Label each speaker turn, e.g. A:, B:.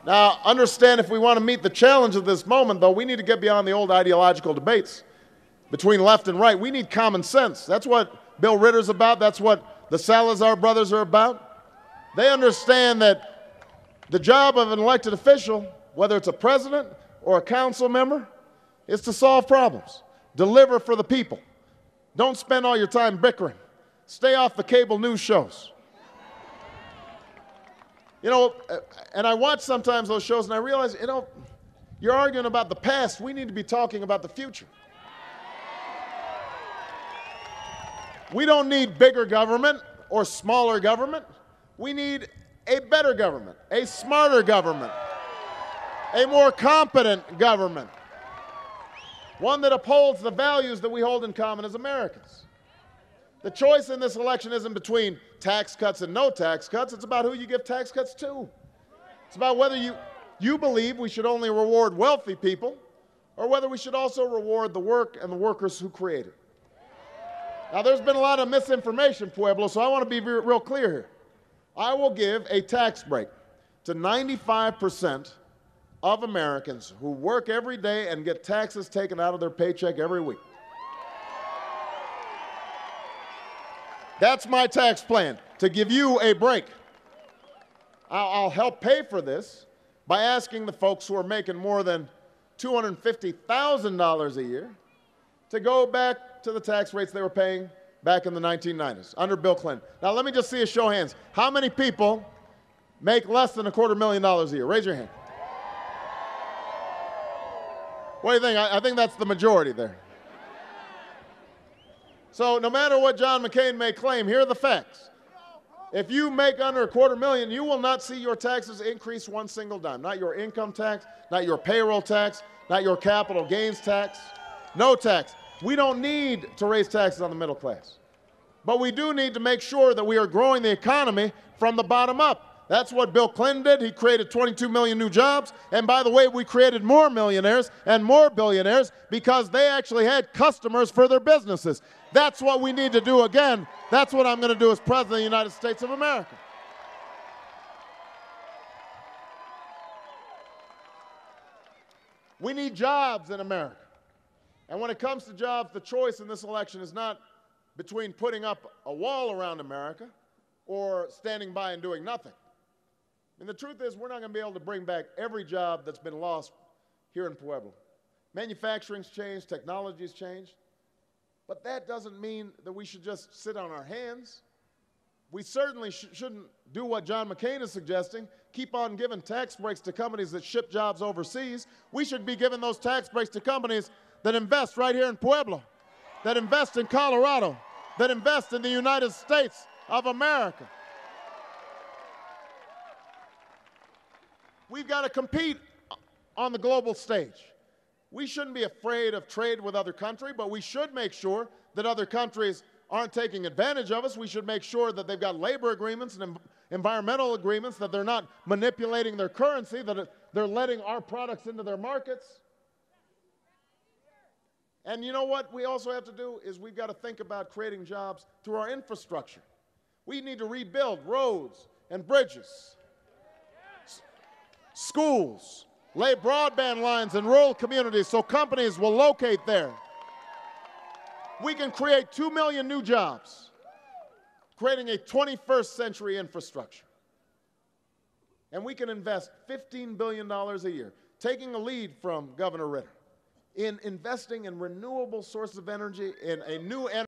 A: Now, understand, if we want to meet the challenge of this moment, though, we need to get beyond the old ideological debates between left and right. We need common sense. That's what Bill Ritter's about. That's what the Salazar brothers are about. They understand that the job of an elected official, whether it's a president or a council member, is to solve problems, deliver for the people. Don't spend all your time bickering. Stay off the cable news shows. You know, and I watch sometimes those shows and I realize, you know, you're arguing about the past. We need to be talking about the future. We don't need bigger government or smaller government. We need a better government, a smarter government, a more competent government, one that upholds the values that we hold in common as Americans. The choice in this election isn't between tax cuts and no tax cuts. It's about who you give tax cuts to. It's about whether you believe we should only reward wealthy people or whether we should also reward the work and the workers who create it. Now, there's been a lot of misinformation, Pueblo, so I want to be real clear here. I will give a tax break to 95% of Americans who work every day and get taxes taken out of their paycheck every week. That's my tax plan, to give you a break. I'll help pay for this by asking the folks who are making more than $250,000 a year to go back to the tax rates they were paying back in the 1990s under Bill Clinton. Now, let me just see a show of hands. How many people make less than $250,000 a year? Raise your hand. What do you think? I think that's the majority there. So no matter what John McCain may claim, here are the facts. If you make under $250,000, you will not see your taxes increase one single dime. Not your income tax, not your payroll tax, not your capital gains tax, no tax. We don't need to raise taxes on the middle class. But we do need to make sure that we are growing the economy from the bottom up. That's what Bill Clinton did. He created 22 million new jobs. And by the way, we created more millionaires and more billionaires because they actually had customers for their businesses. That's what we need to do again. That's what I'm going to do as President of the United States of America. We need jobs in America. And when it comes to jobs, the choice in this election is not between putting up a wall around America or standing by and doing nothing. And the truth is, we're not going to be able to bring back every job that's been lost here in Pueblo. Manufacturing's changed, technology's changed, but that doesn't mean that we should just sit on our hands. We certainly shouldn't do what John McCain is suggesting, keep on giving tax breaks to companies that ship jobs overseas. We should be giving those tax breaks to companies that invest right here in Pueblo, that invest in Colorado, that invest in the United States of America. We've got to compete on the global stage. We shouldn't be afraid of trade with other countries, but we should make sure that other countries aren't taking advantage of us. We should make sure that they've got labor agreements and environmental agreements, that they're not manipulating their currency, that they're letting our products into their markets. And you know what we also have to do is we've got to think about creating jobs through our infrastructure. We need to rebuild roads and bridges, schools, lay broadband lines in rural communities so companies will locate there. We can create 2 million new jobs, creating a 21st century infrastructure. And we can invest $15 billion a year, taking a lead from Governor Ritter in investing in renewable sources of energy, in a new energy